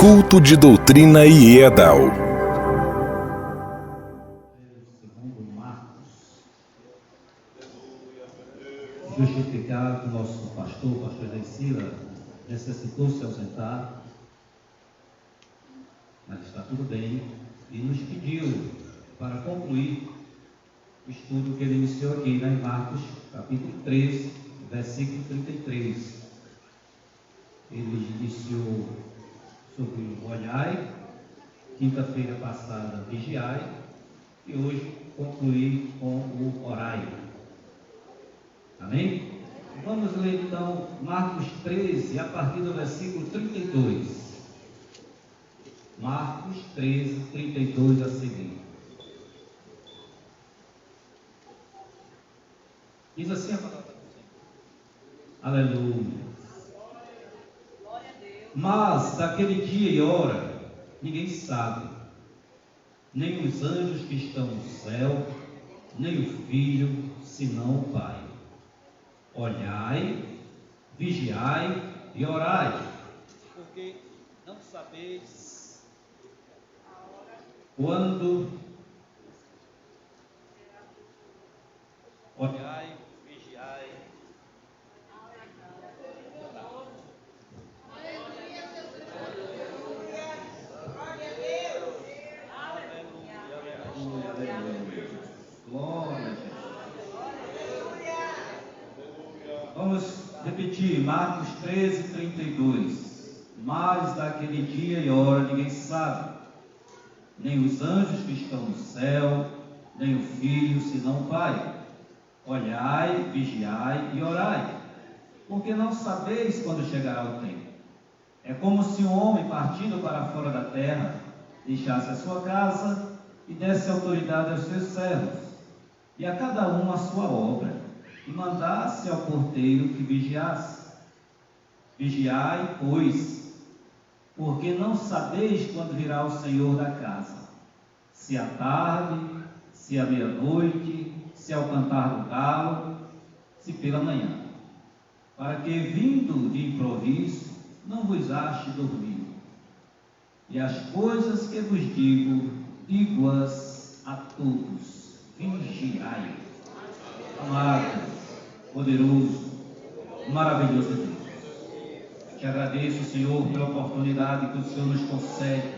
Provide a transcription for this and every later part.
Culto de Doutrina e Edal. Segundo Marcos, justificado, nosso pastor Deicila, necessitou se ausentar, mas está tudo bem, e nos pediu para concluir o estudo que ele iniciou aqui, em Marcos, capítulo 13, versículo 33. Ele iniciou sobre o olhai, quinta-feira passada vigiai, e hoje concluir com o orai. Amém? Vamos ler então Marcos 13, a partir do versículo 32. Marcos 13, 32 a seguir. Diz assim a palavra do Senhor. Aleluia. Mas daquele dia e hora ninguém sabe, nem os anjos que estão no céu, nem o Filho, senão o Pai. Olhai, vigiai e orai, porque não sabeis quando. Olhai, vigiai. Glória a Deus. Vamos repetir, Marcos 13, 32. Mas daquele dia e hora ninguém sabe, nem os anjos que estão no céu, nem o Filho, senão o Pai. Olhai, vigiai e orai, porque não sabeis quando chegará o tempo. É como se um homem partindo para fora da terra deixasse a sua casa e desse autoridade aos seus servos, e a cada um a sua obra, e mandasse ao porteiro que vigiasse. Vigiai, pois, porque não sabeis quando virá o Senhor da casa, se à tarde, se à meia-noite, se ao cantar do galo, se pela manhã, para que, vindo de improviso, não vos ache dormindo. E as coisas que vos digo, digo-as a todos. Vigiai. Amado, poderoso, maravilhoso Deus, te agradeço, Senhor, pela oportunidade que o Senhor nos concede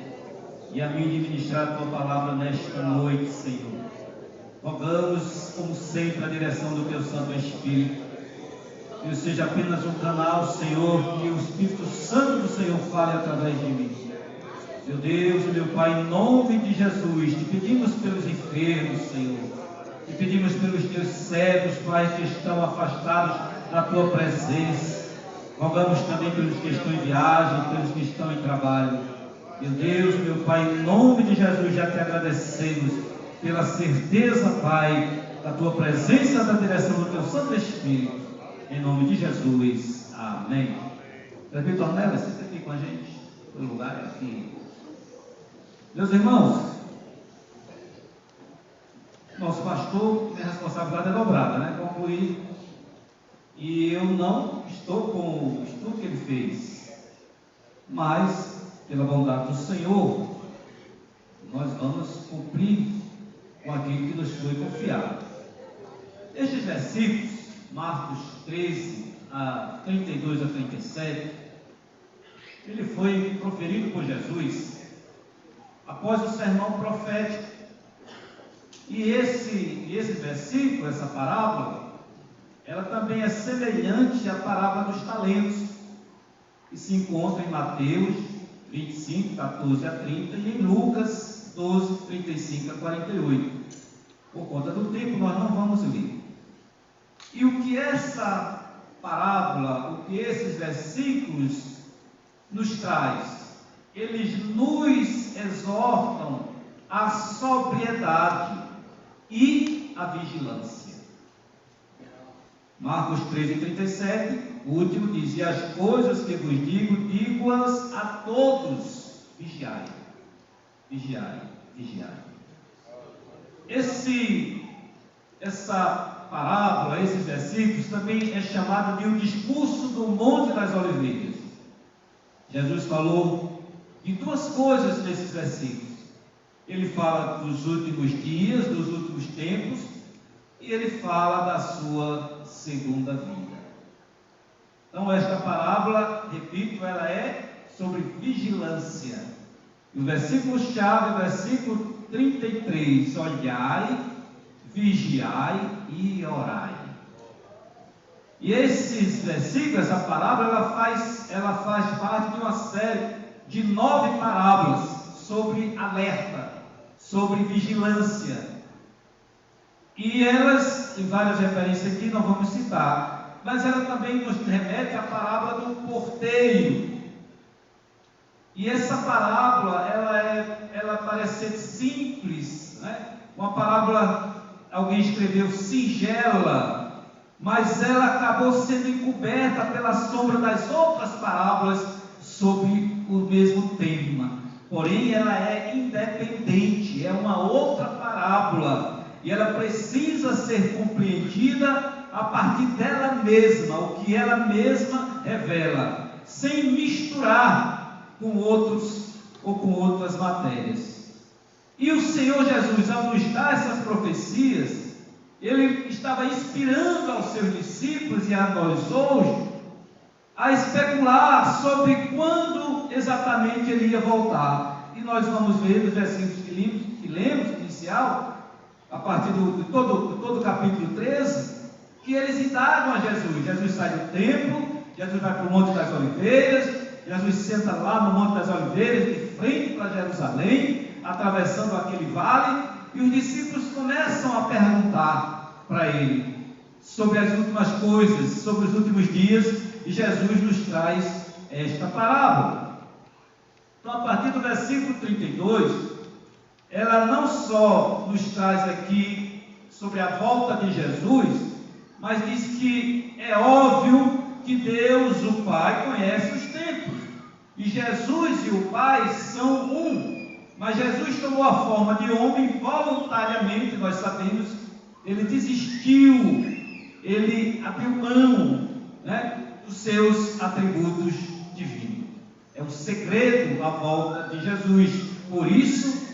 e a mim de ministrar a tua palavra nesta noite, Senhor. Rogamos, como sempre, a direção do teu Santo Espírito, que eu seja apenas um canal, Senhor, que o Espírito Santo do Senhor fale através de mim. Meu Deus e meu Pai, em nome de Jesus, te pedimos pelos enfermos, Senhor. Te pedimos pelos teus servos, Pai, que estão afastados da tua presença. Rogamos também pelos que estão em viagem, pelos que estão em trabalho. Meu Deus, meu Pai, em nome de Jesus, já te agradecemos pela certeza, Pai, da tua presença e da direção do teu Santo Espírito. Em nome de Jesus. Amém. Prefeito Ornelas, você aqui com a gente? O lugar é aqui. Meus irmãos, nosso pastor, minha responsabilidade é dobrada, né? Concluir. E eu não estou com o estudo que ele fez, mas, pela bondade do Senhor, nós vamos cumprir com aquilo que nos foi confiado. Estes versículos, Marcos 13, a 32 a 37, ele foi proferido por Jesus após o sermão profético. E esse versículo, essa parábola, ela também é semelhante à parábola dos talentos, que se encontra em Mateus 25, 14 a 30 e em Lucas 12, 35 a 48. Por conta do tempo, nós não vamos ler. E o que essa parábola, o que esses versículos nos traz? Eles nos exortam à sobriedade e à vigilância. Marcos 13, 37, o último diz: e as coisas que vos digo, digo-as a todos. Vigiai, vigiai, vigiai. Essa parábola, esses versículos, também é chamado de o discurso do Monte das Oliveiras. Jesus falou de duas coisas nesses versículos. Ele fala dos últimos dias, dos últimos tempos, e ele fala da sua segunda vinda. Então, esta parábola, repito, ela é sobre vigilância. E o versículo-chave é o versículo 33. Olhai, vigiai e orai. E esses versículos, essa parábola, ela faz parte de uma série de 9 parábolas sobre alerta, sobre vigilância. E elas, em várias referências aqui, não vamos citar, mas ela também nos remete à parábola do porteiro. E essa parábola, ela parece ser simples, né? Uma parábola, alguém escreveu singela, mas ela acabou sendo encoberta pela sombra das outras parábolas sobre o mesmo tema. Porém, ela é independente, é uma outra parábola, e ela precisa ser compreendida a partir dela mesma, o que ela mesma revela, sem misturar com outros ou com outras matérias. E o Senhor Jesus, ao nos dar essas profecias, Ele estava inspirando aos seus discípulos e a nós hoje a especular sobre quando exatamente Ele ia voltar. E nós vamos ver nos versículos que lemos, inicial, a partir de todo o capítulo 13, que eles indagam a Jesus. Jesus sai do templo, Jesus vai para o Monte das Oliveiras, Jesus senta lá no Monte das Oliveiras, de frente para Jerusalém, atravessando aquele vale, e os discípulos começam a perguntar para ele sobre as últimas coisas, sobre os últimos dias, e Jesus nos traz esta parábola. Então, a partir do versículo 32, ela não só nos traz aqui sobre a volta de Jesus, mas diz que é óbvio que Deus, o Pai, conhece os tempos, e Jesus e o Pai são um, mas Jesus tomou a forma de homem voluntariamente, nós sabemos, ele desistiu, ele abriu mão, né, dos seus atributos divinos. É um segredo a volta de Jesus. Por isso,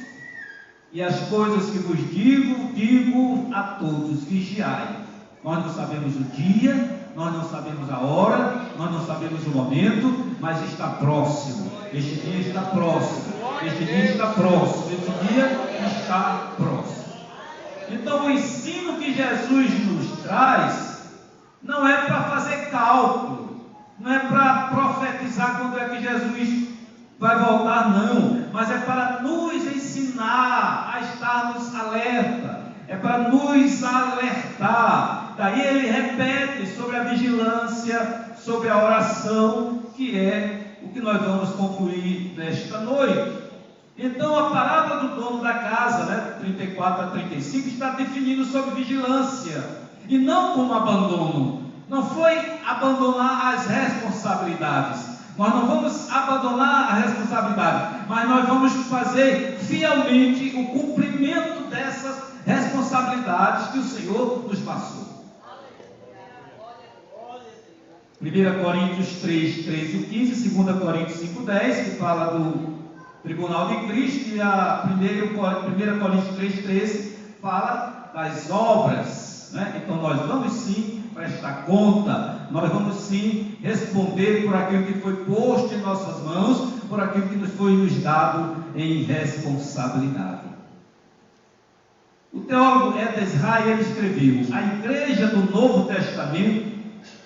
e as coisas que vos digo a todos, vigiai. Nós não sabemos o dia, nós não sabemos a hora, nós não sabemos o momento, mas está próximo. Este dia está próximo. Este dia está próximo. Este dia está próximo. Então, o ensino que Jesus nos traz não é para fazer cálculo, não é para profetizar quando é que Jesus vai voltar, não, mas é para nos ensinar a estarmos alerta, é para nos alertar. Daí ele repete sobre a vigilância, sobre a oração, que é o que nós vamos concluir nesta noite. Então, a parábola do dono da casa, né, 34 a 35, está definindo sobre vigilância, e não como abandono. Não foi abandonar as responsabilidades. Nós não vamos abandonar a responsabilidade, mas nós vamos fazer fielmente o cumprimento dessas responsabilidades que o Senhor nos passou. 1 Coríntios 3, 13 e 15, 2 Coríntios 5, 10, que fala do tribunal de Cristo, e a 1 Coríntios 3, 13 fala das obras, né? Então nós vamos sim prestar conta, nós vamos sim responder por aquilo que foi posto em nossas mãos, por aquilo que nos foi nos dado em responsabilidade. O teólogo Ed Israel escreveu: a igreja do Novo Testamento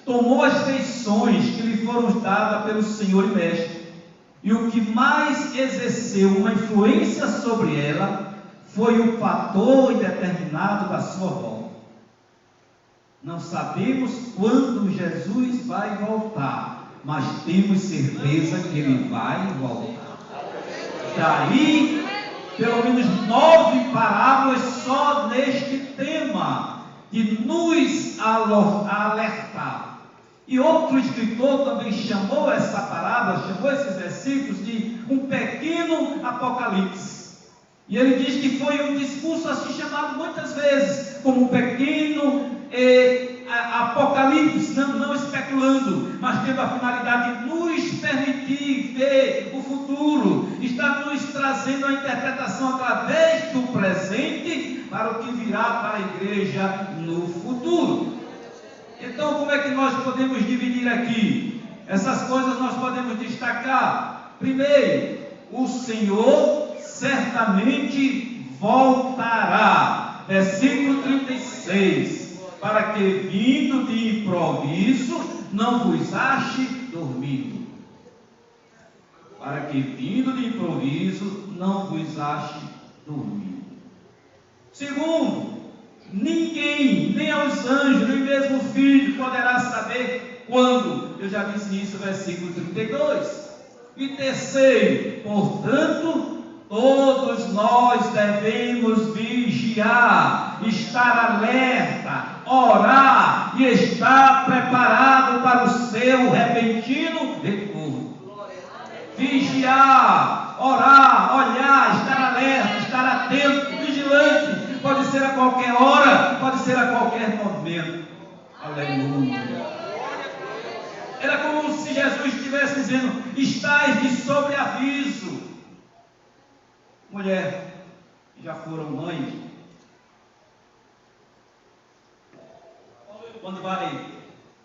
tomou as feições que lhe foram dadas pelo Senhor e Mestre, e o que mais exerceu uma influência sobre ela foi o fator indeterminado da sua volta. Não sabemos quando Jesus vai voltar, mas temos certeza que Ele vai voltar. Daí, pelo menos 9 parábolas só neste tema, de nos alertar. E outro escritor também chamou essa parábola, chamou esses versículos de um pequeno apocalipse. E ele diz que foi um discurso assim chamado muitas vezes, como um pequeno Apocalipse, não especulando, mas tendo a finalidade de nos permitir ver o futuro, está nos trazendo a interpretação através do presente para o que virá para a igreja no futuro. Então, como é que nós podemos dividir aqui? Essas coisas nós podemos destacar. Primeiro, o Senhor certamente voltará. Versículo 36. Para que vindo de improviso não vos ache dormindo. Para que vindo de improviso não vos ache dormindo. Segundo, ninguém, nem aos anjos, nem mesmo o Filho, poderá saber quando. Eu já disse isso no versículo 32. E terceiro, portanto, todos nós devemos vigiar, estar alerta, orar e estar preparado para o seu repentino retorno. Vigiar, orar, olhar, estar alerta, estar atento, vigilante. Pode ser a qualquer hora, pode ser a qualquer momento. Aleluia. Era como se Jesus estivesse dizendo: estais de sobreaviso. Mulher, que já foram mães, quando vai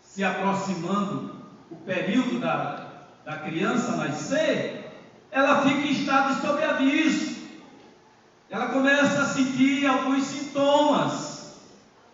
se aproximando o período da criança nascer, ela fica em estado de sobreaviso. Ela começa a sentir alguns sintomas.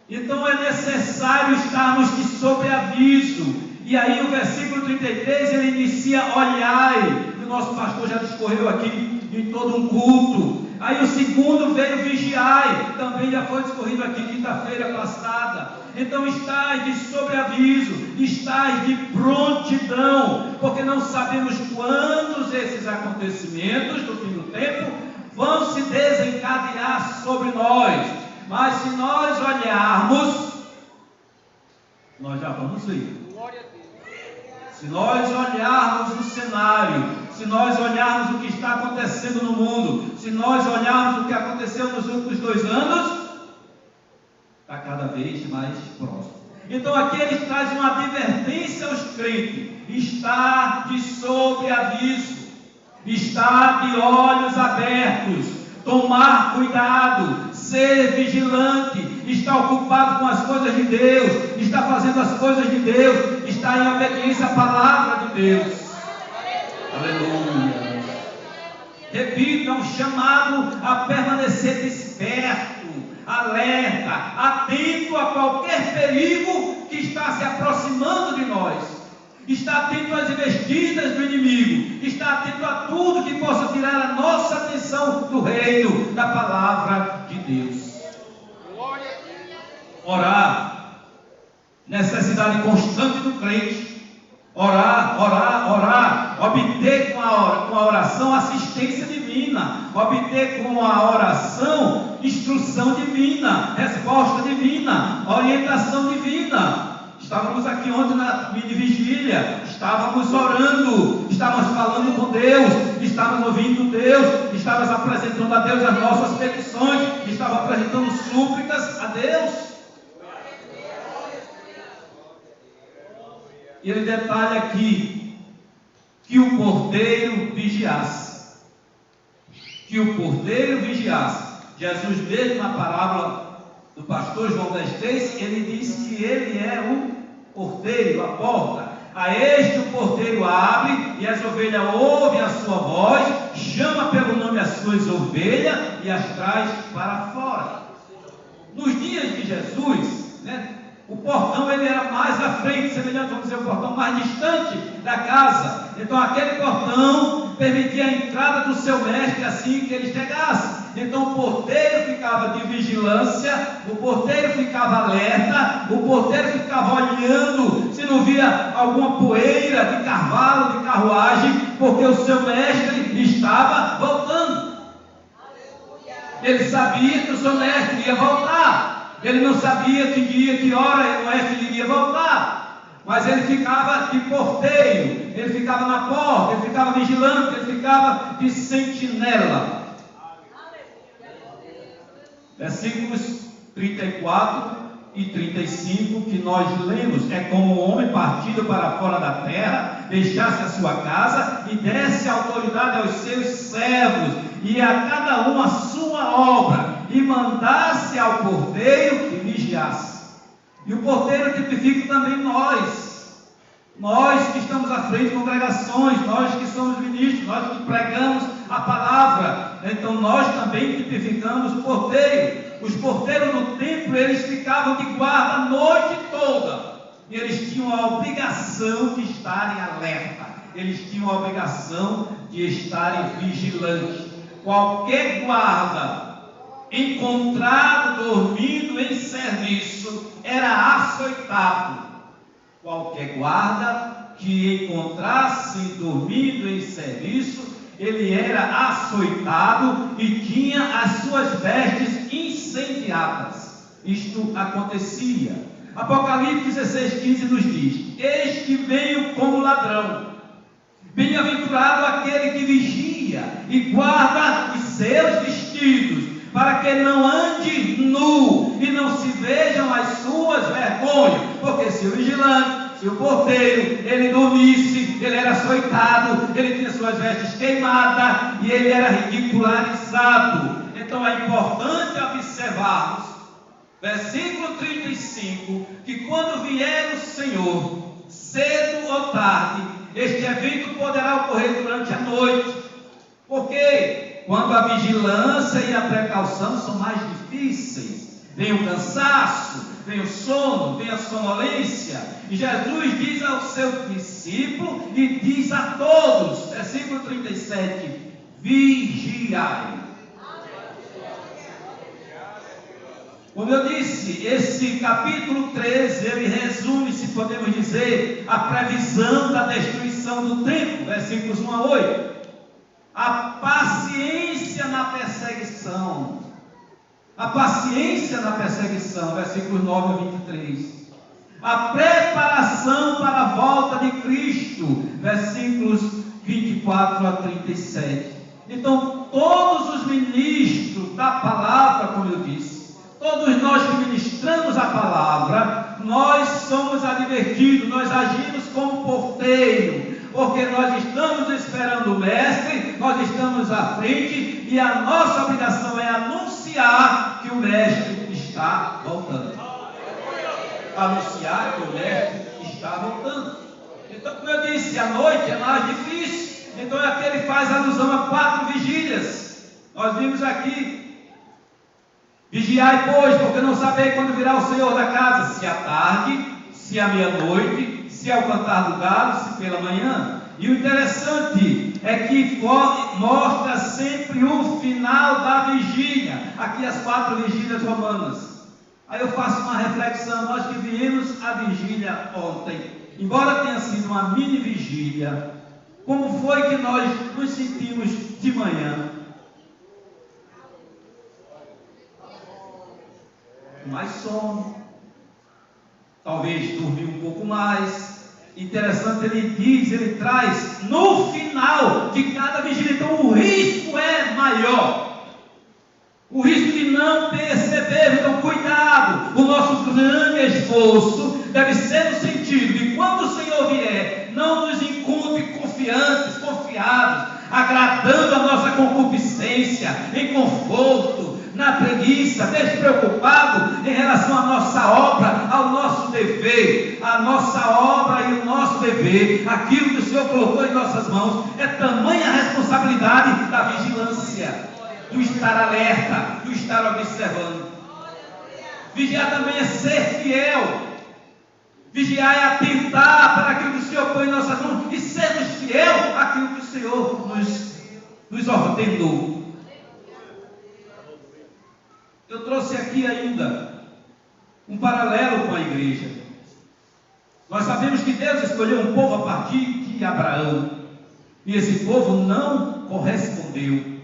Então é necessário estarmos de sobreaviso. E aí o versículo 33, ele inicia: olhai. O nosso pastor já discorreu aqui em todo um culto. Aí o segundo veio: vigiai. Também já foi discorrido aqui quinta-feira passada. Então estais de sobreaviso, estais de prontidão, porque não sabemos quando esses acontecimentos do fim do tempo vão se desencadear sobre nós. Mas se nós olharmos, nós já vamos ver. Se nós olharmos o cenário, se nós olharmos o que está acontecendo no mundo, se nós olharmos o que aconteceu nos últimos 2 anos, está cada vez mais próximo. Então aqui ele traz uma advertência aos crentes: está de sobreaviso, está de olhos abertos, tomar cuidado, ser vigilante, está ocupado com as coisas de Deus, está fazendo as coisas de Deus, está em obediência à palavra de Deus. Aleluia. Repito, é um chamado a permanecer desperto, alerta, atento a qualquer perigo que está se aproximando de nós. Está atento às investidas do inimigo, está atento a tudo que possa tirar a nossa atenção do reino, da palavra de Deus. Orar, necessidade constante do crente. Orar, orar, orar, obter com a oração assistência divina, obter com a oração instrução divina, resposta divina, orientação divina. Estávamos aqui ontem na mini vigília, estávamos orando, estávamos falando com Deus, estávamos ouvindo Deus, estávamos apresentando a Deus as nossas petições, estávamos apresentando súplicas a Deus. E ele detalha aqui que o porteiro vigiasse. Que o porteiro vigiasse. Jesus mesmo na parábola do pastor João 10,3, ele disse que ele é o porteiro, a porta. A este o porteiro abre e as ovelhas ouvem a sua voz, chama pelo nome as suas ovelhas e as traz para fora. Nos dias de Jesus, o portão ele era mais à frente, semelhante, vamos dizer, o portão mais distante da casa. Então aquele portão permitia a entrada do seu mestre assim que ele chegasse. Então o porteiro ficava de vigilância, o porteiro ficava alerta, o porteiro ficava olhando se não via alguma poeira de cavalo, de carruagem, porque o seu mestre estava voltando. Ele sabia que o seu mestre ia voltar. Ele não sabia que dia, que hora o mestre iria voltar, mas ele ficava de porteiro, ele ficava na porta, ele ficava vigilante, ele ficava de sentinela. Versículos 34 e 35, que nós lemos, é como um homem partido para fora da terra, deixasse a sua casa e desse autoridade aos seus servos, e a cada um a sua obra, e mandasse ao porteiro que vigiasse. E o porteiro tipifica também nós que estamos à frente de congregações, nós que somos ministros, nós que pregamos a palavra. Então nós também tipificamos o porteiro. Os porteiros no templo, eles ficavam de guarda a noite toda, e eles tinham a obrigação de estarem alerta, eles tinham a obrigação de estarem vigilantes. Qualquer guarda encontrado dormindo em serviço era açoitado. Qualquer guarda que encontrasse dormindo em serviço, ele era açoitado e tinha as suas vestes incendiadas. Isto acontecia. Apocalipse 16:15 nos diz: eis que venho como ladrão. Bem-aventurado aquele que vigia e guarda os seus vestidos, para que não ande nu e não se vejam as suas vergonhas. Porque se o vigilante, se o porteiro, ele dormisse, ele era açoitado, ele tinha suas vestes queimadas e ele era ridicularizado. Então é importante observarmos, versículo 35, que quando vier o Senhor, cedo ou tarde, este evento poderá ocorrer durante a noite. Porque quando a vigilância e a precaução são mais difíceis, vem o cansaço, vem o sono, vem a sonolência. E Jesus diz ao seu discípulo e diz a todos, versículo 37, vigiai. Como eu disse, esse capítulo 13, ele resume, se podemos dizer, a previsão da destruição do templo, versículos 1 a 8. A paciência na perseguição. A paciência na perseguição, versículos 9 a 23. A preparação para a volta de Cristo, versículos 24 a 37. Então, todos os ministros da palavra, como eu disse, todos nós que ministramos a palavra, nós somos advertidos, nós agimos como porteiro, porque nós estamos esperando o Mestre, nós estamos à frente, e a nossa obrigação é anunciar que o Mestre está voltando. Anunciar que o Mestre está voltando. Então, como eu disse, a noite é mais difícil. Então aqui ele faz alusão a 4 vigílias. Nós vimos aqui: vigiai, pois, porque não sabeis quando virá o Senhor da casa, se à tarde, se à meia-noite, se ao cantar do galo, se pela manhã. E o interessante é que mostra sempre o final da vigília. Aqui as 4 vigílias romanas. Aí eu faço uma reflexão: nós que viemos à vigília ontem, embora tenha sido uma mini vigília, como foi que nós nos sentimos de manhã? Mais sono, talvez dormir um pouco mais. Interessante, ele traz no final de cada vigília. Então o risco é maior, o risco de não perceber. Então cuidado, o nosso grande esforço deve ser no sentido de quando o Senhor vier, não nos encontre confiados, agradando a nossa concupiscência, em conforto, na preguiça, despreocupado em relação à nossa obra, ao nosso dever. A nossa obra e o nosso dever, aquilo que o Senhor colocou em nossas mãos, é tamanha responsabilidade da vigilância, do estar alerta, do estar observando. Vigiar também é ser fiel. Vigiar é atentar para aquilo que o Senhor põe em nossas mãos e sermos fiel àquilo que o Senhor nos ordenou. Eu trouxe aqui ainda um paralelo com a igreja. Nós sabemos que Deus escolheu um povo a partir de Abraão, e esse povo não correspondeu.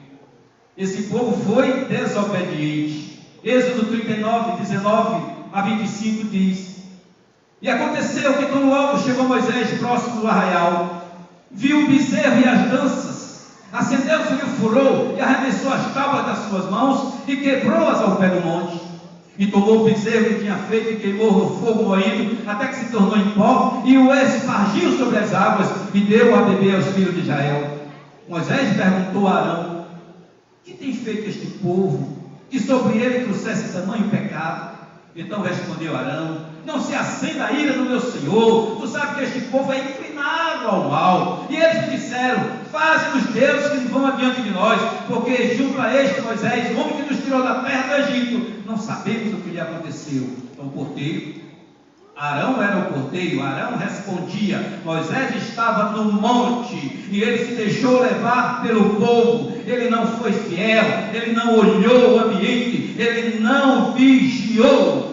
Esse povo foi desobediente. Êxodo 39, 19 a 25 diz: e aconteceu que quando logo chegou Moisés próximo do arraial, viu o bezerro e as danças, acendeu-se-lhe o furor e arremessou as tábuas das suas mãos e quebrou-as ao pé do monte. e tomou o bezerro que tinha feito e queimou no fogo moído, até que se tornou em pó, e o espargiu sobre as águas, e deu a beber aos filhos de Israel. Moisés perguntou a Arão: que tem feito este povo, que sobre ele trouxesse tamanho pecado? Então respondeu Arão: não se acenda a ira do meu Senhor, tu sabes que este povo é inclinado ao mal. E eles me disseram: faze-nos deuses que vão adiante de nós, porque junto a este Moisés, o homem que nos tirou da terra do Egito, não sabemos o que lhe aconteceu. Então o porteiro, Arão era o porteiro, Arão respondia. Moisés estava no monte e ele se deixou levar pelo povo. Ele não foi fiel, ele não olhou o ambiente, ele não vigiou.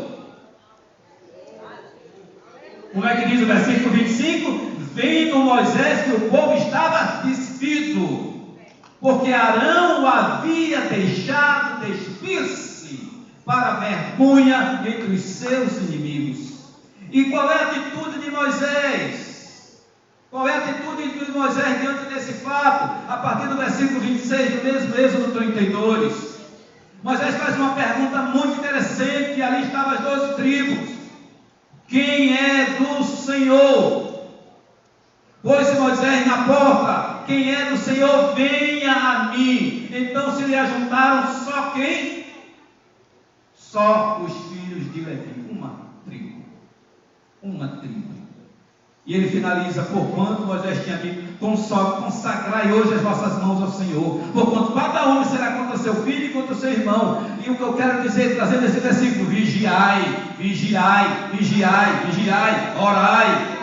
Como é que diz o versículo 25? Vendo Moisés que o povo estava despido, porque Arão o havia deixado despir-se para a vergonha entre os seus inimigos. E qual é a atitude de Moisés? Qual é a atitude de Moisés diante desse fato? A partir do versículo 26 do mesmo Êxodo 32. Moisés faz uma pergunta muito interessante, e ali estavam as 12 tribos. Quem é do Senhor? Pôs-se Moisés na porta: quem é do Senhor, venha a mim. Então se lhe ajuntaram só quem? Só os filhos de Levi, uma tribo. E ele finaliza: porquanto Moisés tinha dito: consagrai hoje as vossas mãos ao Senhor, porquanto cada homem será contra seu filho e contra o seu irmão. E o que eu quero dizer, trazendo esse versículo: vigiai, vigiai, vigiai, vigiai, orai.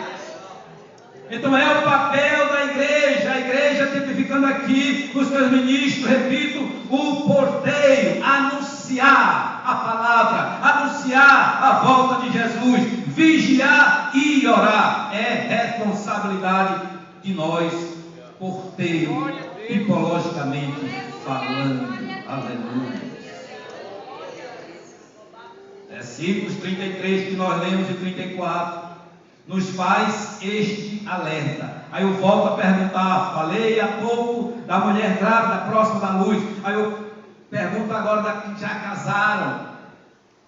Então é o papel da igreja, a igreja tipificando aqui os seus ministros, repito, o porteiro, anunciar a palavra, anunciar a volta de Jesus, vigiar e orar, é responsabilidade de nós, porteiro, tipologicamente falando. Aleluia. Versículos 33 que nós lemos e 34 nos faz este alerta. Aí eu volto a perguntar: falei há pouco da mulher grávida próxima da luz. Aí eu pergunto agora das que já casaram,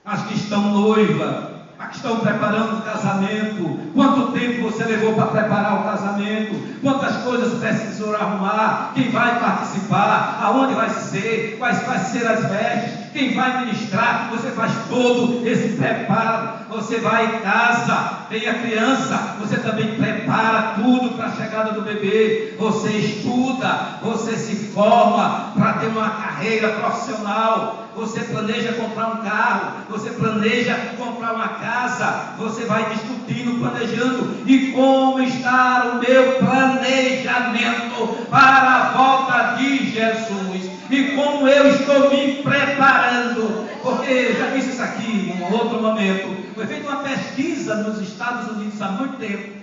as que estão noiva, as que estão preparando o casamento. Quanto tempo você levou para preparar o casamento? Quantas coisas precisou arrumar? Quem vai participar? Aonde vai ser? Quais vai ser as vestes? Quem vai ministrar? Você faz todo esse preparo. Você vai em casa, tem a criança, você também prepara tudo para a chegada do bebê. Você estuda, você se forma para ter uma carreira profissional. Você planeja comprar um carro, você planeja comprar uma casa. Você vai discutindo, planejando. E como está o meu planejamento para a volta de Jesus? E como eu estou me preparando? Porque já disse isso aqui em um outro momento. Foi feita uma pesquisa nos Estados Unidos há muito tempo.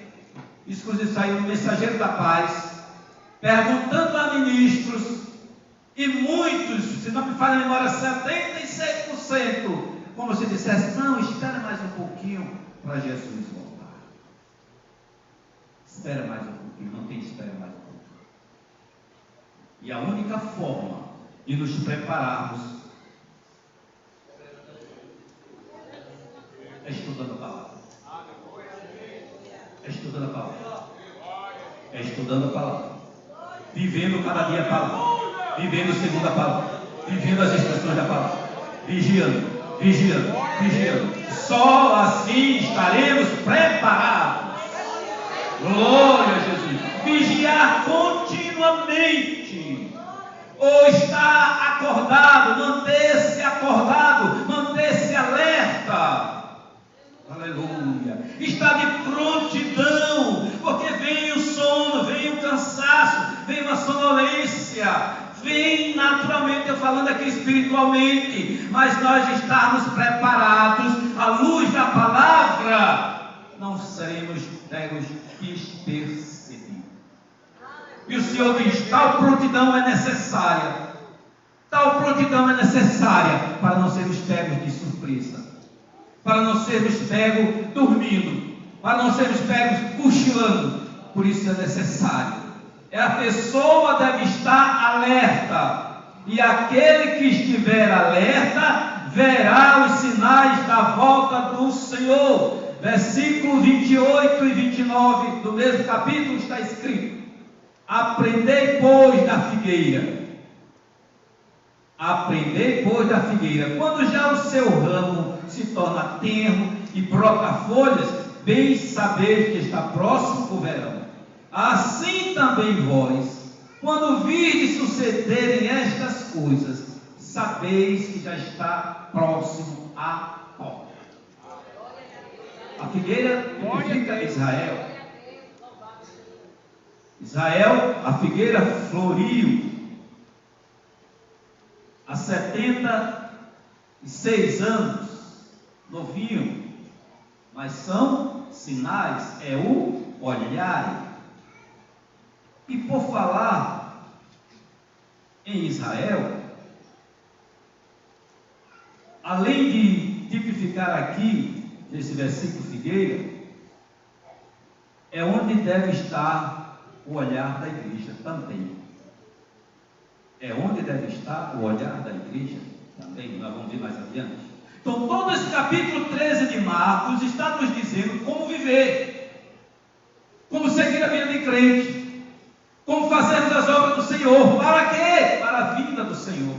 Isso inclusive saiu no Mensageiro da Paz, perguntando a ministros, e muitos, se não me falha a memória, 76%, como se dissesse: não, espera mais um pouquinho para Jesus voltar. Espera mais um pouquinho, não tem espera mais um pouquinho. E a única forma de nos prepararmos é estudando a palavra. É estudando a palavra. É estudando a palavra. Vivendo cada dia a palavra. Vivendo segundo a palavra. Vivendo as expressões da palavra. Vigiando, vigiando, vigiando. Só assim estaremos preparados. Glória a Jesus. Vigiar continuamente. Ou estar acordado, manter-se alerta. Aleluia. Está de prontidão, porque vem o sono, vem o cansaço, vem uma sonolência, vem naturalmente, eu falando aqui espiritualmente, mas nós estarmos preparados à luz da palavra, não seremos pegos despercebidos. E o Senhor diz: tal prontidão é necessária. Tal prontidão é necessária para não sermos pegos de surpresa, para não sermos pegos dormindo, para não sermos pegos cochilando. Por isso é necessário. A pessoa deve estar alerta, e aquele que estiver alerta verá os sinais da volta do Senhor. Versículo 28 e 29 do mesmo capítulo está escrito: aprendei, pois, da figueira. Aprendei, pois, da figueira. Quando já o seu ramo se torna tenro e brota folhas, bem sabeis que está próximo o verão. Assim também vós, quando virdes sucederem estas coisas, sabeis que já está próximo a porta. A figueira significa Israel. Israel, a figueira floriu há 76 anos, novinho, mas são sinais, é o olhar. E por falar em Israel, além de tipificar aqui, nesse versículo figueira, é onde deve estar o olhar da igreja também. É onde deve estar o olhar da igreja também. Nós vamos ver mais adiante. Então, todo esse capítulo 13 de Marcos está nos dizendo como viver, como seguir a vida de crente, como fazermos as obras do Senhor. Para quê? Para a vinda do Senhor,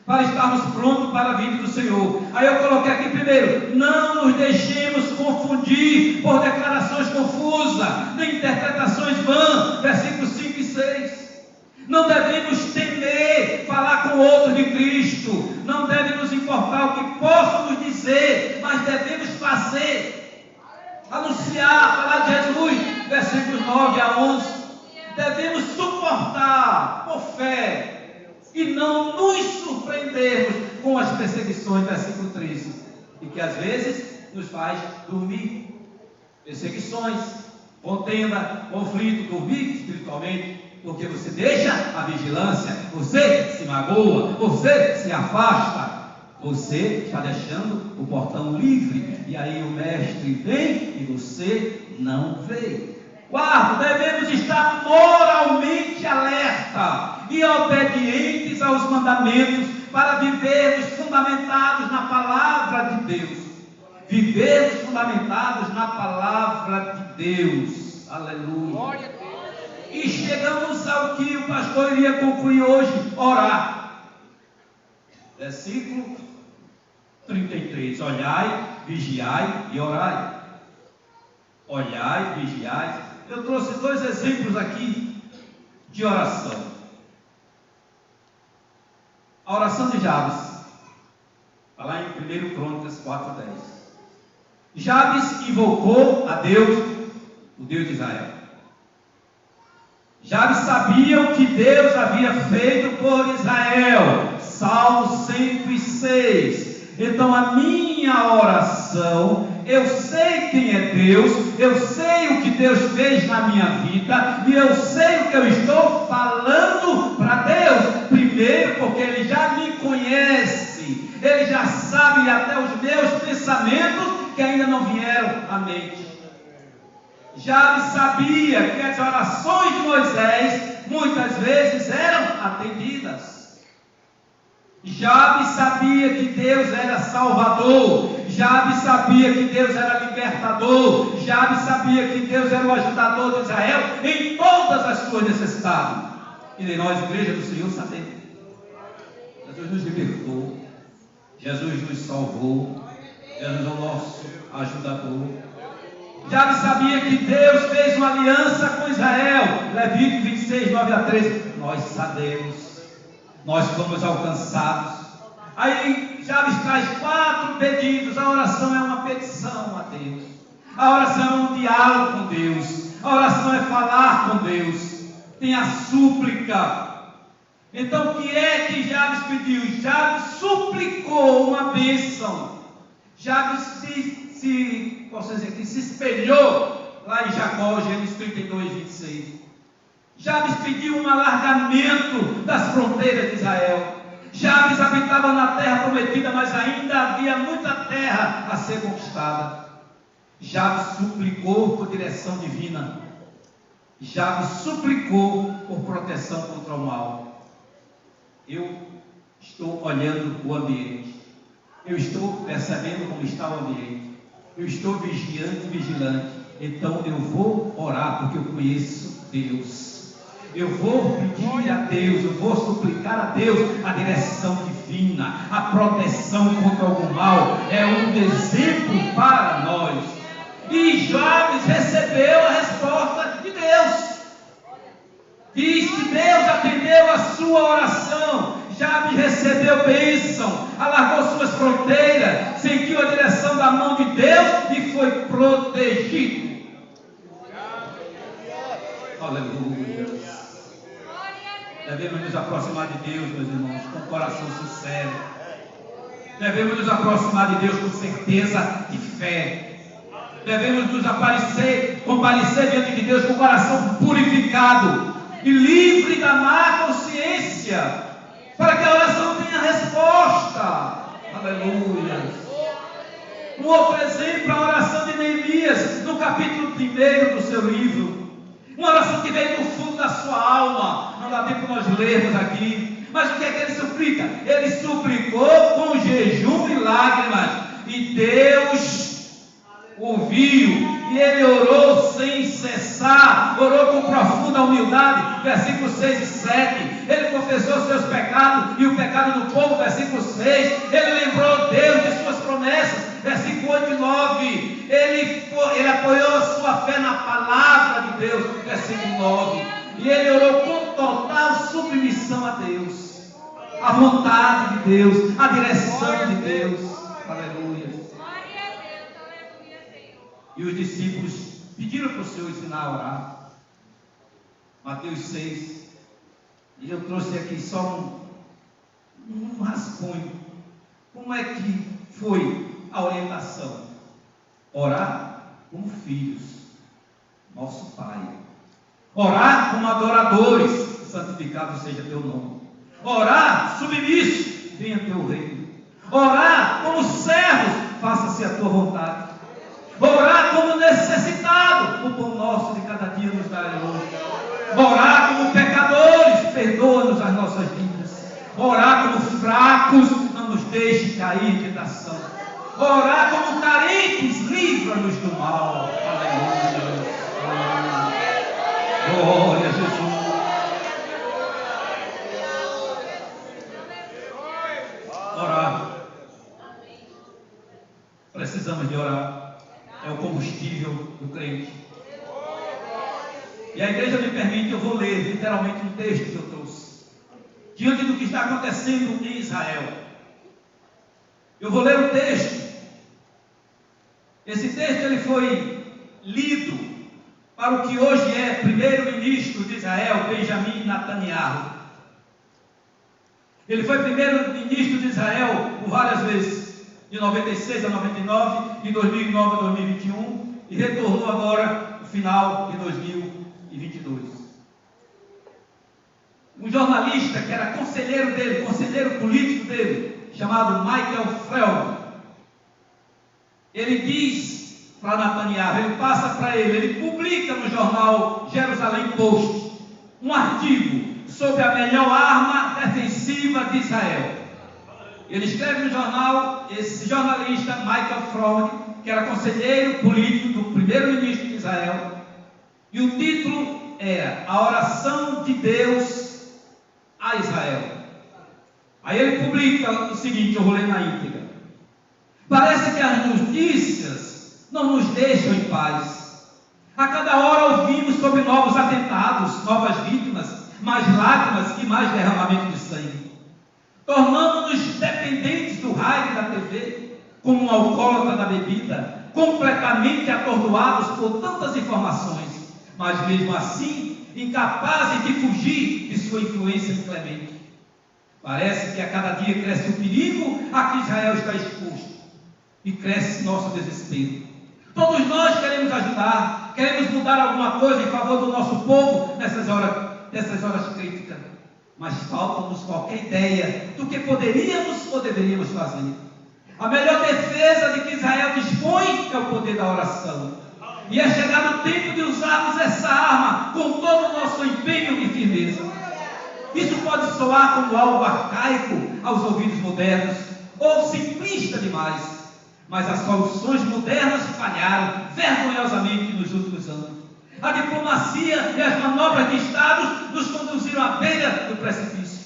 para estarmos prontos para a vinda do Senhor. Aí eu coloquei aqui primeiro: não nos deixemos confundir por declarações confusas, nem interpretações vãs. Versículos 5 e 6. Não devemos temer falar com outros de Cristo, não deve nos importar o que possam nos dizer, mas devemos fazer, anunciar, falar de Jesus. Versículos 9 a 11. Devemos suportar por fé e não nos surpreendermos com as perseguições. Versículo 13. E que às vezes nos faz dormir. Perseguições, contenda, conflito, dormir espiritualmente, porque você deixa a vigilância, você se magoa, você se afasta, você está deixando o portão livre, e aí o mestre vem e você não vê. Quarto, devemos estar moralmente alerta e obedientes aos mandamentos para vivermos fundamentados na palavra de Deus. Vivermos fundamentados na palavra de Deus. Aleluia. Glória a Deus. E chegamos ao que o pastor iria concluir hoje: orar. Versículo 33. Olhai, vigiai e orai. Olhai, vigiai. Eu trouxe dois exemplos aqui de oração. A oração de Jabes, está lá em 1 Crônicas 4:10. Jabes invocou a Deus, o Deus de Israel. Jabes sabia o que Deus havia feito por Israel. Salmo 106. Então a minha oração, eu sei quem é Deus, eu sei o que Deus fez na minha vida, e eu sei o que eu estou falando para Deus. Primeiro, porque Ele já me conhece, Ele já sabe até os meus pensamentos que ainda não vieram à mente. Jabes sabia que as orações de Moisés muitas vezes eram atendidas. Jabes sabia que Deus era salvador. Jabes sabia que Deus era libertador. Jabes sabia que Deus era o ajudador de Israel em todas as suas necessidades. E de nós, igreja do Senhor, sabemos. Jesus nos libertou, Jesus nos salvou, Jesus é o nosso ajudador. Jabes sabia que Deus fez uma aliança com Israel. Levítico 26, 9 a 13. Nós sabemos, nós fomos alcançados. Aí Jabes traz 4 pedidos. A oração é uma petição a Deus, a oração é um diálogo com Deus, a oração é falar com Deus. Tem a súplica. Então o que é que Jabes pediu? Jabes suplicou uma bênção. Jabes se espelhou lá em Jacó, Gênesis 32, 26. Jabes pediu um alargamento das fronteiras de Israel. Jabes habitava na terra prometida, mas ainda havia muita terra a ser conquistada. Jabes suplicou por direção divina. Jabes suplicou por proteção contra o mal. Eu estou olhando o ambiente. Eu estou percebendo como está o ambiente. Eu estou vigiante e vigilante. Então eu vou orar, porque eu conheço Deus. Eu vou pedir a Deus, eu vou suplicar a Deus a direção divina, a proteção contra algum mal. É um exemplo para nós. E Jabes recebeu a resposta de Deus. Diz que Deus atendeu a sua oração. Jabes recebeu bênção, alargou suas fronteiras, sentiu a direção da mão de Deus e foi protegido. Aleluia. Devemos nos aproximar de Deus, meus irmãos, com coração sincero. Devemos nos aproximar de Deus com certeza de fé. Devemos nos comparecer diante de Deus com o coração purificado e livre da má consciência, para que a oração tenha resposta. Aleluia. Um outro exemplo, a oração de Neemias, no capítulo 1 do seu livro. Uma oração que veio do fundo da sua alma. Não dá tempo nós lermos aqui. Mas o que é que ele suplica? Ele suplicou com jejum e lágrimas. E Deus ouviu. E ele orou sem cessar. Orou com profunda humildade. Versículos 6 e 7. Ele confessou seus pecados e o pecado do povo. Versículo 6. Ele lembrou Deus de suas promessas. Versículo 8 e 9. Ele apoiou a sua fé na palavra de Deus. Versículo 9. E ele orou com total submissão a Deus, a vontade de Deus, a direção de Deus. Aleluia. E os discípulos pediram para o Senhor ensinar a orar. Mateus 6. E eu trouxe aqui só um rascunho. Como é que foi a orientação? Orar como filhos, nosso Pai. Orar como adoradores, santificado seja teu nome. Orar submisso, venha teu reino. Orar como servos, faça-se a tua vontade. Orar como necessitado, o pão nosso de cada dia nos dá hoje. Orar como pecadores, perdoa-nos as nossas vidas. Orar como fracos, não nos deixe cair em tentação. Orar como carentes, livra-nos do mal. Aleluia. Glória a Jesus. Orar. Precisamos de orar. É o combustível do crente. E a igreja me permite, eu vou ler literalmente um texto que eu trouxe. Diante do que está acontecendo em Israel. Eu vou ler o texto. Esse texto ele foi lido para o que hoje é primeiro-ministro de Israel, Benjamin Netanyahu. Ele foi primeiro-ministro de Israel por várias vezes, de 96 a 99, de 2009 a 2021, e retornou agora no final de 2022. Um jornalista que era conselheiro dele, conselheiro político dele, chamado Michael Feld, ele diz para Netanyahu, ele passa para ele publica no jornal Jerusalém Post um artigo sobre a melhor arma defensiva de Israel. Ele escreve no jornal, esse jornalista Michael Feld, que era conselheiro político do primeiro-ministro de Israel, e o título era A Oração de Deus a Israel. Aí ele publica o seguinte, eu vou ler na íntegra. Parece que as notícias não nos deixam em paz. A cada hora ouvimos sobre novos atentados, novas vítimas, mais lágrimas e mais derramamento de sangue. Tornamos-nos dependentes do rádio e da TV, como um alcoólatra da bebida, completamente atordoados por tantas informações, mas mesmo assim, incapazes de fugir de sua influência inclemente. Parece que a cada dia cresce o perigo a que Israel está exposto. E cresce nosso desespero. Todos nós queremos ajudar, queremos mudar alguma coisa em favor do nosso povo nessas horas críticas, mas falta-nos qualquer ideia do que poderíamos ou deveríamos fazer. A melhor defesa de que Israel dispõe é o poder da oração, e é chegado o tempo de usarmos essa arma com todo o nosso empenho e firmeza. Isso pode soar como algo arcaico aos ouvidos modernos, ou simplista demais, mas as soluções modernas falharam vergonhosamente nos últimos anos. A diplomacia e as manobras de Estado nos conduziram à beira do precipício.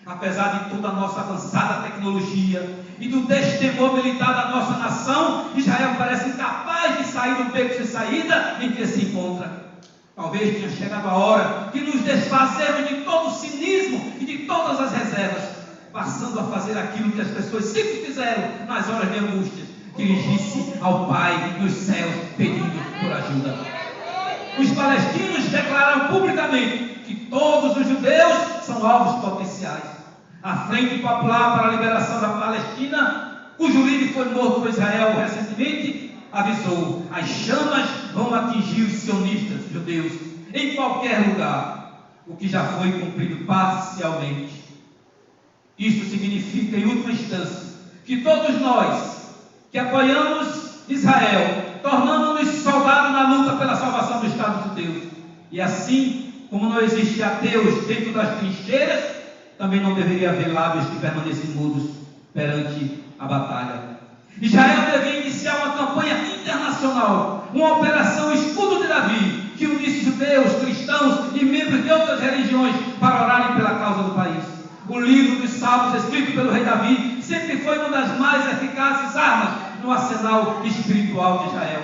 Apesar de toda a nossa avançada tecnologia e do destemor militar da nossa nação, Israel parece incapaz de sair do beco sem saída em que se encontra. Talvez tenha chegado a hora de nos desfazermos de todo o cinismo e de todas as reservas, passando a fazer aquilo que as pessoas sempre fizeram nas horas de angústia: dirigir-se ao Pai nos céus pedindo por ajuda. Os palestinos declararam publicamente que todos os judeus são alvos potenciais. A Frente Popular para a Liberação da Palestina, cujo líder foi morto por Israel recentemente, avisou: as chamas vão atingir os sionistas judeus em qualquer lugar, o que já foi cumprido parcialmente. Isso significa, em última instância, que todos nós que apoiamos Israel tornamos-nos soldados na luta pela salvação do Estado de Deus. E assim como não existe ateus dentro das trincheiras, também não deveria haver lábios que permanecem mudos perante a batalha. Israel devia iniciar uma campanha internacional, uma operação Escudo de Davi, que unisse judeus, cristãos e membros de outras religiões para orarem pela causa do país. O livro dos Salmos, escrito pelo rei Davi, sempre foi uma das mais eficazes armas no arsenal espiritual de Israel.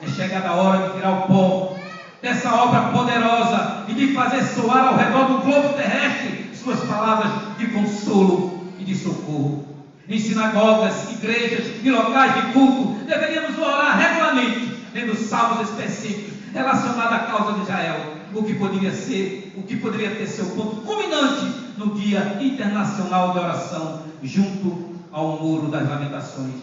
É chegada a hora de tirar o pó dessa obra poderosa e de fazer soar ao redor do globo terrestre suas palavras de consolo e de socorro. Em sinagogas, igrejas e locais de culto, deveríamos orar regularmente, lendo salmos específicos relacionados à causa de Israel, o que poderia ter seu ponto culminante no Dia Internacional de Oração, junto ao Muro das Lamentações.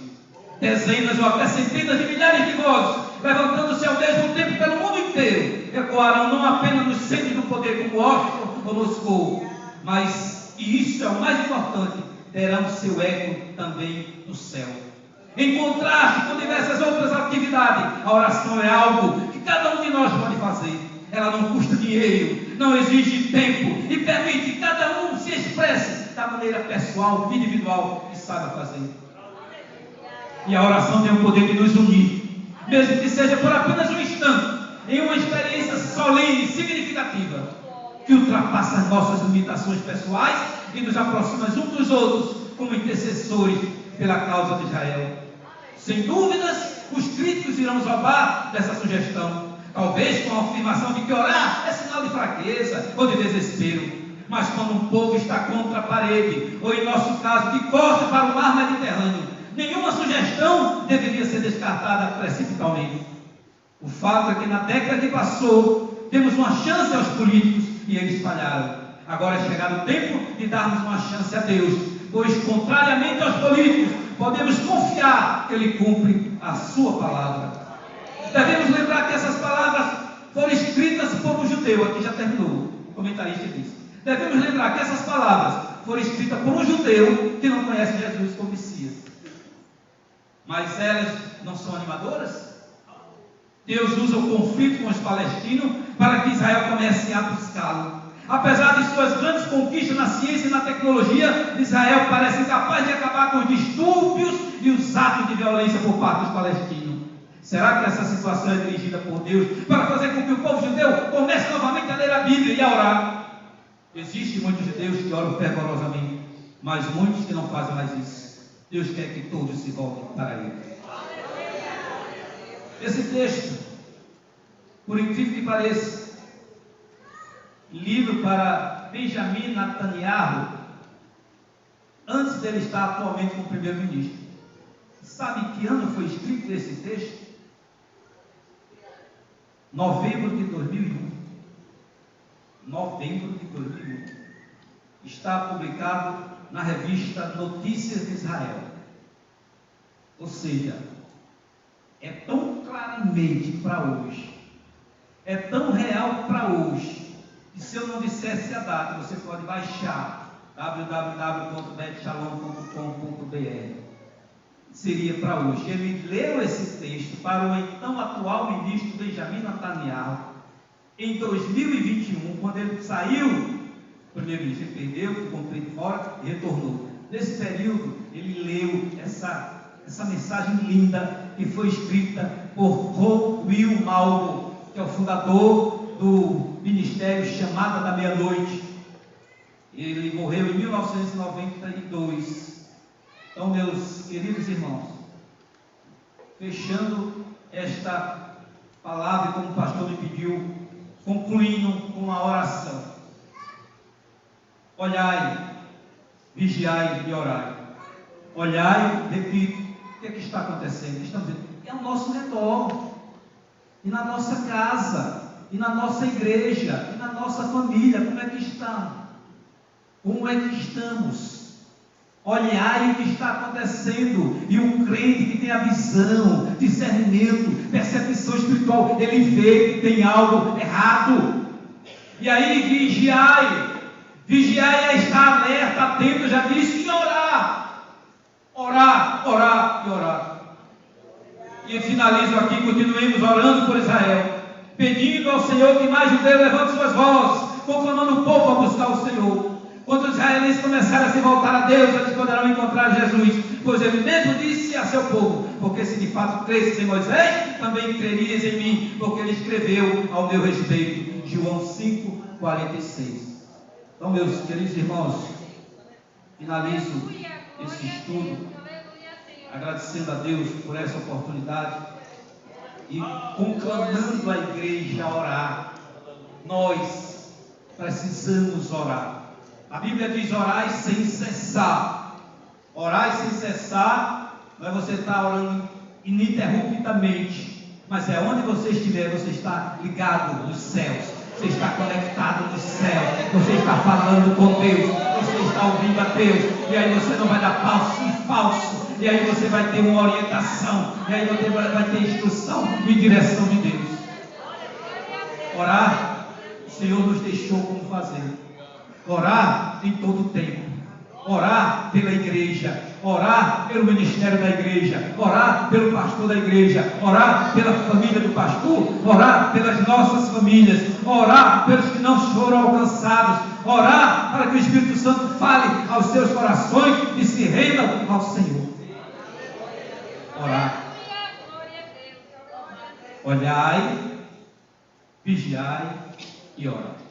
Dezenas ou até centenas de milhares de vozes, levantando-se ao mesmo tempo pelo mundo inteiro, ecoarão não apenas nos centros do poder como Washington ou Moscou, mas, e isso é o mais importante, terão seu eco também no céu. Em contraste com diversas outras atividades, a oração é algo que cada um de nós pode fazer. Ela não custa dinheiro, não exige tempo e permite que cada um se expresse da maneira pessoal, individual que saiba fazer. E a oração tem o poder de nos unir, mesmo que seja por apenas um instante, em uma experiência solene e significativa, que ultrapassa as nossas limitações pessoais e nos aproxima uns dos outros como intercessores pela causa de Israel. Sem dúvidas, os críticos irão zombar dessa sugestão, talvez com a afirmação de que orar é sinal de fraqueza ou de desespero. Mas quando um povo está contra a parede, ou em nosso caso, de costas para o mar Mediterrâneo, nenhuma sugestão deveria ser descartada precipitadamente. O fato é que na década que passou, temos uma chance aos políticos e eles falharam. Agora é chegado o tempo de darmos uma chance a Deus, pois, contrariamente aos políticos, podemos confiar que Ele cumpre a sua palavra. Devemos lembrar que essas palavras foram escritas por um judeu. Aqui já terminou, o comentarista disse. Devemos lembrar que essas palavras foram escritas por um judeu que não conhece Jesus como Messias. Mas elas não são animadoras? Deus usa o conflito com os palestinos para que Israel comece a buscá-lo. Apesar de suas grandes conquistas na ciência e na tecnologia, Israel parece incapaz de acabar com os distúrbios e os atos de violência por parte dos palestinos. Será que essa situação é dirigida por Deus para fazer com que o povo judeu comece novamente a ler a Bíblia e a orar? Existem muitos judeus que oram fervorosamente, mas muitos que não fazem mais isso. Deus quer que todos se voltem para Ele. Esse texto, por incrível que pareça, lido para Benjamin Netanyahu, antes dele estar atualmente como primeiro-ministro. Sabe que ano foi escrito esse texto? Novembro de 2001. Novembro de 2001. Está publicado na revista Notícias de Israel. Ou seja, é tão claramente para hoje, é tão real para hoje, que se eu não dissesse a data, você pode baixar www.betshalom.com.br. Seria para hoje. Ele leu esse texto para o então atual ministro Benjamin Netanyahu em 2021, quando ele saiu, primeiro-ministro, ele perdeu, ficou um tempo fora e retornou. nesse período, ele leu essa mensagem linda que foi escrita por Will Malvo, que é o fundador do ministério Chamada da Meia-Noite. Ele morreu em 1992. Então, meus queridos irmãos, fechando esta palavra, como o pastor me pediu, concluindo com uma oração: olhai, vigiai e orai. Olhai, repito, o que é que está acontecendo? Estamos vendo, é ao nosso redor, e na nossa casa, e na nossa igreja, e na nossa família. Como é que está? Como é que estamos? Olhai o que está acontecendo. E um crente que tem a visão, discernimento, percepção espiritual, ele vê que tem algo errado. E aí vigiai. Vigiai é estar alerta, atento, já disse, e orar. Orar, orar e orar. E eu finalizo aqui, continuemos orando por Israel, pedindo ao Senhor que mais judeus levantem suas vozes, conclamando o povo a buscar o Senhor. Quando os israelenses começarem a se voltar a Deus, eles poderão encontrar Jesus, pois ele mesmo disse a seu povo: porque se de fato cresces em Moisés, também crerias em mim, porque ele escreveu ao meu respeito. João 5,46. Então, meus queridos irmãos, finalizo esse estudo agradecendo a Deus por essa oportunidade e conclamando a igreja a orar. Nós precisamos orar. A Bíblia diz: orai sem cessar. Orai sem cessar não é você estar orando ininterruptamente, mas é onde você estiver, você está ligado nos céus, você está conectado nos céus, você está falando com Deus, você está ouvindo a Deus, e aí você não vai dar passo em falso, e aí você vai ter uma orientação, e aí você vai ter instrução e direção de Deus. Orar, o Senhor nos deixou como fazer. Orar em todo o tempo. Orar pela igreja, orar pelo ministério da igreja, orar pelo pastor da igreja, orar pela família do pastor, orar pelas nossas famílias, orar pelos que não foram alcançados, orar para que o Espírito Santo fale aos seus corações e se rendam ao Senhor. Orar. Olhai, vigiai e orai.